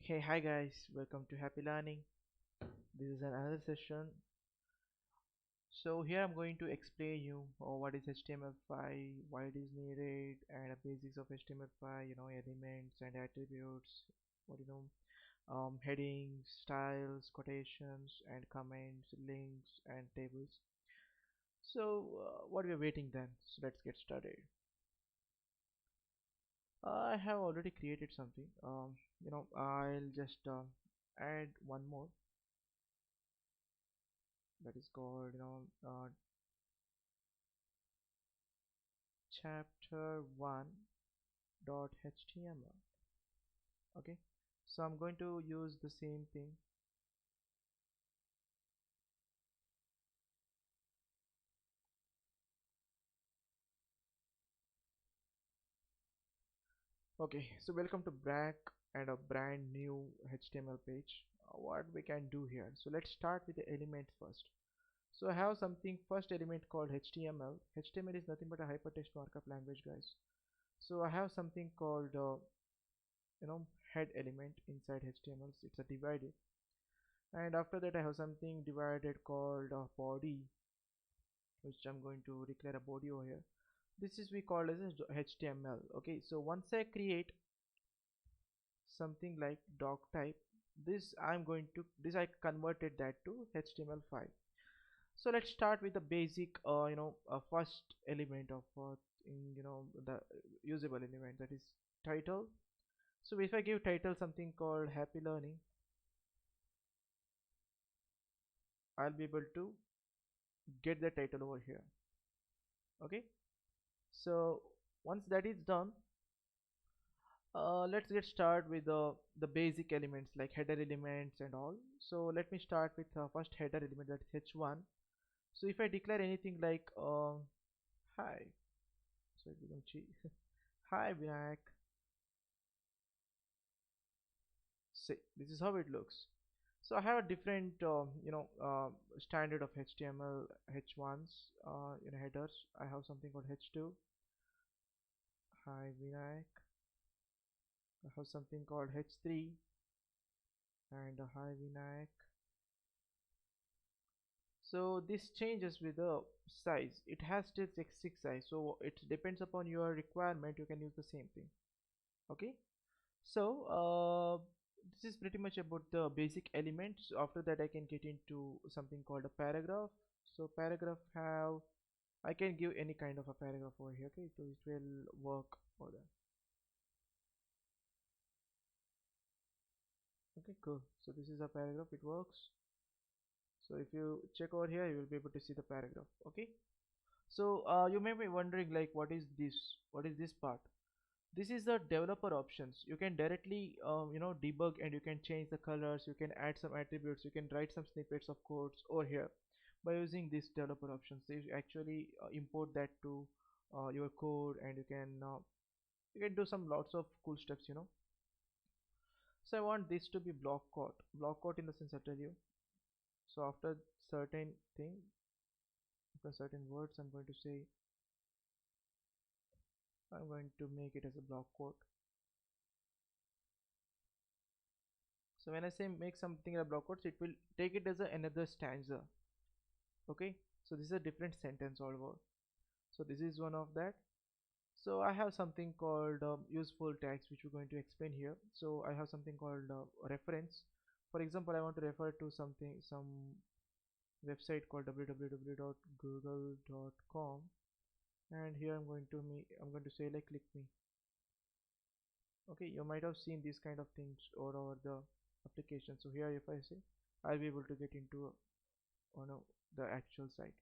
Hey, hi guys, welcome to Happy Learning. This is another session. So here I'm going to explain you what is HTML5, why it is needed, and the basics of HTML5. Elements and attributes. What headings, styles, quotations, and comments, links, and tables. So what we are waiting then? So let's get started. I have already created something. I'll just add one more that is called chapter1 dot html. Okay, so I'm going to use the same thing. Okay, so welcome to back and a brand new HTML page. What we can do here, so let's start with the elements first. So I have something first element called HTML. HTML is nothing but a hypertext markup language, guys. So I have something called head element inside HTML. It's a divided, and after that I have something divided called body, which I'm going to declare a body over here. This is we call as a HTML. Okay, so once I create something like doc type, this I converted that to HTML5. So let's start with the basic first element of the usable element, that is title. So if I give title something called happy learning, I'll be able to get the title over here. Okay, so once that is done, let's get start with the basic elements like header elements and all. So let me start with first header element, that is h1. So if I declare anything like hi, so it becomes hi Vinayak. See, this is how it looks. So I have a different standard of HTML h1s headers. I have something called h2, hi Vinayak. I have something called h3 and hi Vinayak. So this changes with the size. It has still 6 size, so it depends upon your requirement. You can use the same thing. Okay, so this is pretty much about the basic elements. After that I can get into something called a paragraph. So paragraph have, I can give any kind of a paragraph over here. Okay, so it will work for that. Okay, cool. So this is a paragraph, it works. So if you check over here, you will be able to see the paragraph. Okay, so you may be wondering like what is this part. This is the developer options. You can directly debug, and you can change the colors, you can add some attributes, you can write some snippets of codes over here by using these developer options. So you actually import that to your code, and you can do some lots of cool steps. So I want this to be block quote in the sense I tell you. So after certain thing, after certain words, I'm going to make it as a block quote. So when I say make something a block quotes, it will take it as another stanza. Okay, so this is a different sentence all over. So this is one of that. So I have something called useful tags, which we're going to explain here. So I have something called reference. For example, I want to refer to some website called www.google.com, and here I'm going to say like click me. Okay, you might have seen these kind of things all over the application. So here if I say, I'll be able to get into the actual site.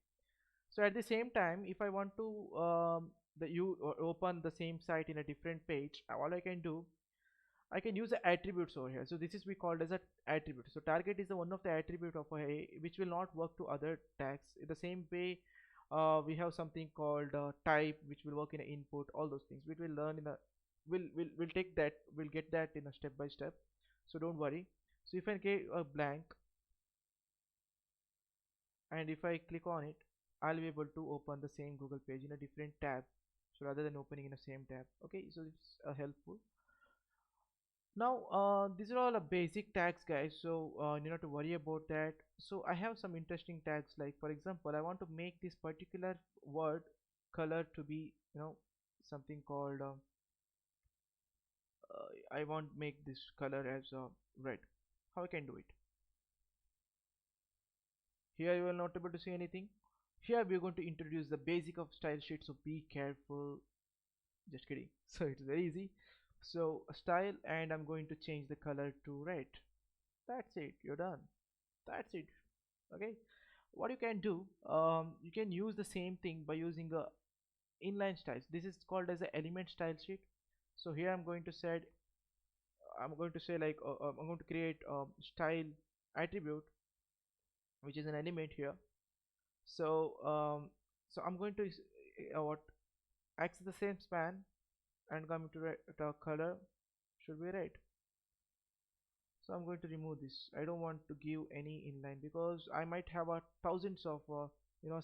So at the same time, if I want to open the same site in a different page, all I can do, I can use the attributes over here. So this is we called as a attribute. So target is the one of the attribute of a, which will not work to other tags. In the same way, we have something called type, which will work in an input. All those things we will learn in a, we'll take that, we'll get that in a step by step. So don't worry. So if I get a blank, and if I click on it, I'll be able to open the same Google page in a different tab, so rather than opening in the same tab. Okay, so it's helpful. Now these are all basic tags, guys, so you not to worry about that. So I have some interesting tags, like for example I want to make this particular word color to be something called I want make this color as red. How I can do it? Here you will not able to see anything. Here we are going to introduce the basic of style sheet, so be careful. Just kidding. So it's very easy. So style, and I'm going to change the color to red. That's it, you're done. That's it. Okay, what you can do, you can use the same thing by using a inline styles. This is called as a element style sheet. So here I'm going to say like I'm going to create a style attribute which is an element here. So so I'm going to what access the same span and come to the color should be red. So I'm going to remove this. I don't want to give any inline because I might have a thousands of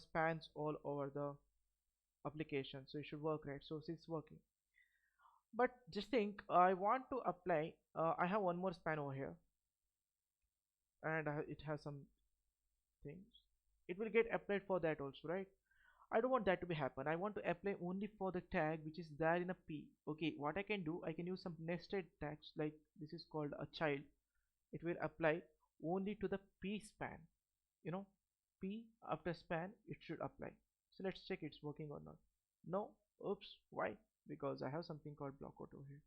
spans all over the application, so it should work, right? So it's working. But just think, I want to apply I have one more span over here, and it has some things. It will get applied for that also, right? I don't want that to be happen. I want to apply only for the tag which is there in a P. Okay, what I can do, I can use some nested tags, like this is called a child. It will apply only to the P span. you know P after span it should apply. So let's check it's working or not. No. Oops. Why? Because I have something called blockout over here.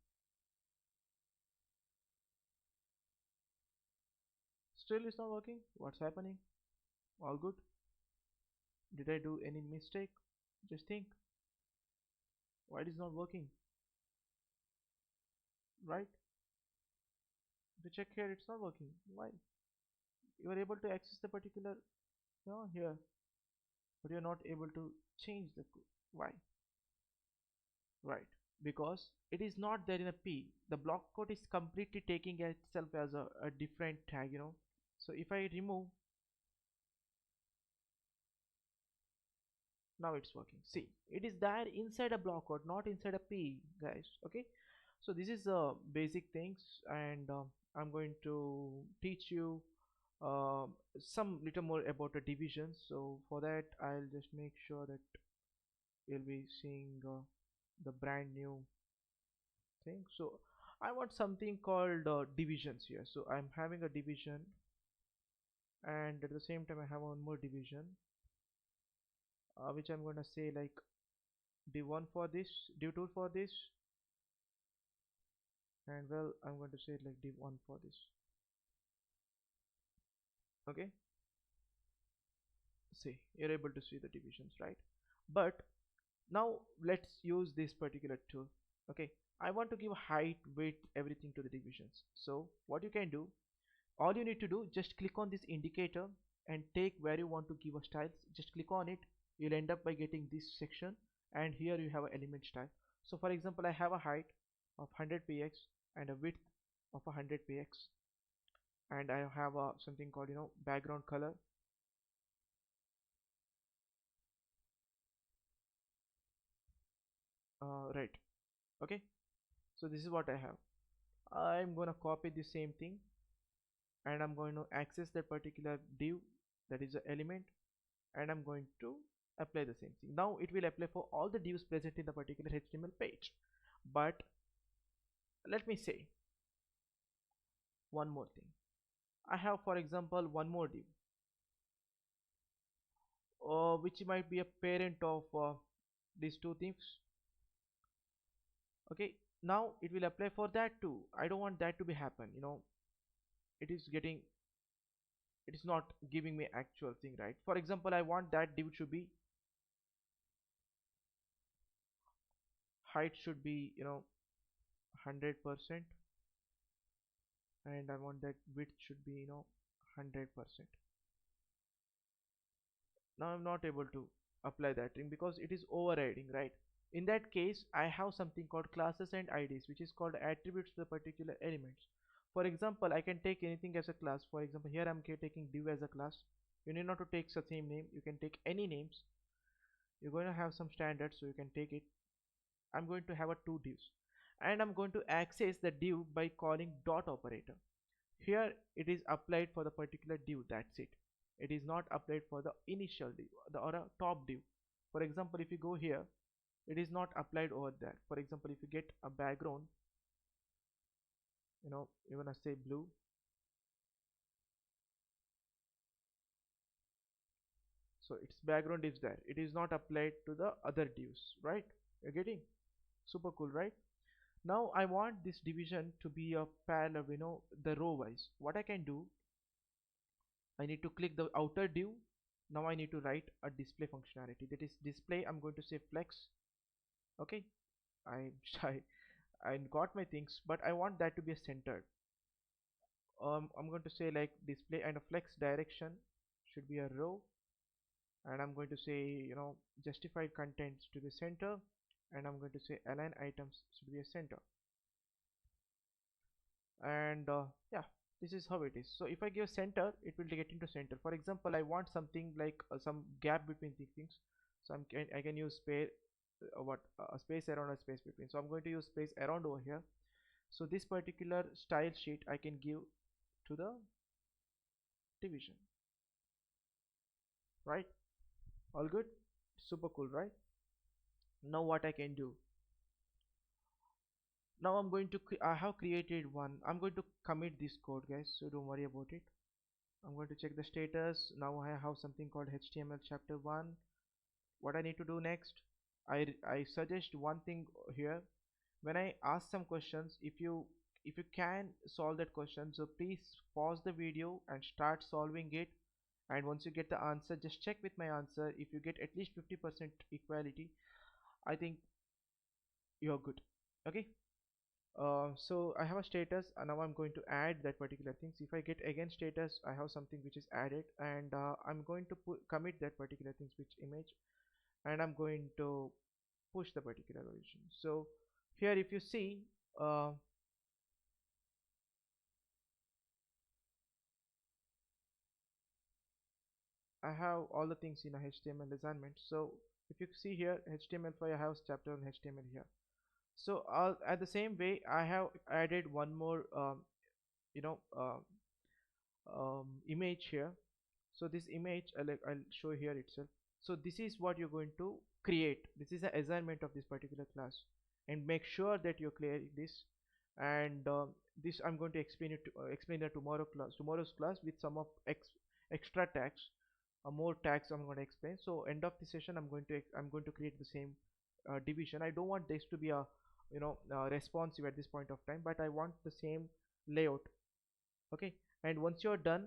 Still it's not working. What's happening? All good? Did I do any mistake? Just think. Why it is not working? Right? If you check here, it's not working. Why? You are able to access the particular here, but you're not able to change the code. Why? Right, because it is not there in a P. The block code is completely taking itself as a different tag. So if I remove, now it's working. See, it is there inside a block code, not inside a P, guys. Okay, so this is basic things, and I'm going to teach you some little more about the divisions. So for that, I'll just make sure that you'll be seeing the brand new thing. So I want something called divisions here. So I'm having a division, and at the same time I have one more division, which I'm gonna say like div1 for this, div2 for this, and well I'm going to say like div1 for this. Okay, see, you're able to see the divisions, right? But now let's use this particular tool. Okay, I want to give height, width, everything to the divisions. So what you can do, all you need to do, just click on this indicator and take where you want to give a styles. Just click on it. You'll end up by getting this section, and here you have an element style. So for example, I have a height of 100 px and a width of 100 px, and I have a something called background color. Right. Okay, so this is what I have. I'm gonna copy the same thing, and I'm going to access that particular div, that is the element, and I'm going to apply the same thing. Now it will apply for all the divs present in the particular HTML page. But let me say one more thing. I have, for example, one more div, which might be a parent of these two things. Okay, now it will apply for that too. I don't want that to be happen. It is getting, it is not giving me actual thing, right? For example, I want that div to be height should be 100%, and I want that width should be 100%. Now I'm not able to apply that thing because it is overriding, right? In that case, I have something called classes and IDs, which is called attributes to the particular elements. For example, I can take anything as a class. For example, here I'm taking div as a class. You need not to take the same name. You can take any names. You're going to have some standards, so you can take it. I'm going to have a two divs. and I'm going to access the div by calling dot operator. Here it is applied for the particular div, that's it. It is not applied for the initial div or a top div. For example, if you go here, it is not applied over there. For example, if you get a background, you wanna say blue, so its background is there. It is not applied to the other divs, right? You're getting? Super cool, right? Now I want this division to be a parallel, the row wise. What I can do, I need to click the outer div. Now I need to write a display functionality, that is display. I'm going to say flex. Okay, I I, I got my things, but I want that to be centered. I'm going to say like display and a flex direction should be a row, and I'm going to say justified contents to the center, and I'm going to say align items should be a center. And yeah, this is how it is. So if I give center, it will get into center. For example, I want something like some gap between the things, so I can use space, a space around a space between. So I'm going to use space around over here. So this particular style sheet I can give to the division, right? All good, super cool, right? Now what I can do, now I'm going to I have created one. I'm going to commit this code, guys, so don't worry about it. I'm going to check the status. Now I have something called HTML chapter 1. What I need to do next, I suggest one thing here. When I ask some questions, if you can solve that question, so please pause the video and start solving it. And once you get the answer, just check with my answer. If you get at least 50% equality, I think you're good. Okay. So I have a status, and now I'm going to add that particular things. If I get again status, I have something which is added, and I'm going to commit that particular things, which image, and I'm going to push the particular version. So here if you see, I have all the things in a HTML assignment. So if you see here HTML5, I have chapter on HTML here. So at the same way, I have added one more you know image here. So this image I'll show here itself. So this is what you're going to create. This is an assignment of this particular class, and make sure that you're clear this. And this I'm going to explain it explain the tomorrow's class with some of extra tags, more tags I'm going to explain. So end of the session, I'm going to create the same division. I don't want this to be a responsive at this point of time, but I want the same layout. Okay, and once you're done,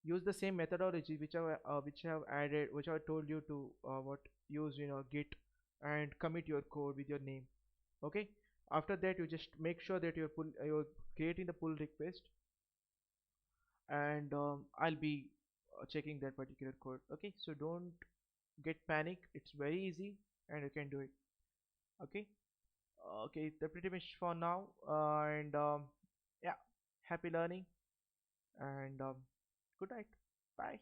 use the same methodology which I have added, which I told you to what use git, and commit your code with your name. Okay, after that you just make sure that you're creating the pull request, and I'll be checking that particular code. Okay, so don't get panic, it's very easy and you can do it. Okay, okay, that's pretty much for now, and yeah, happy learning, and good night, bye.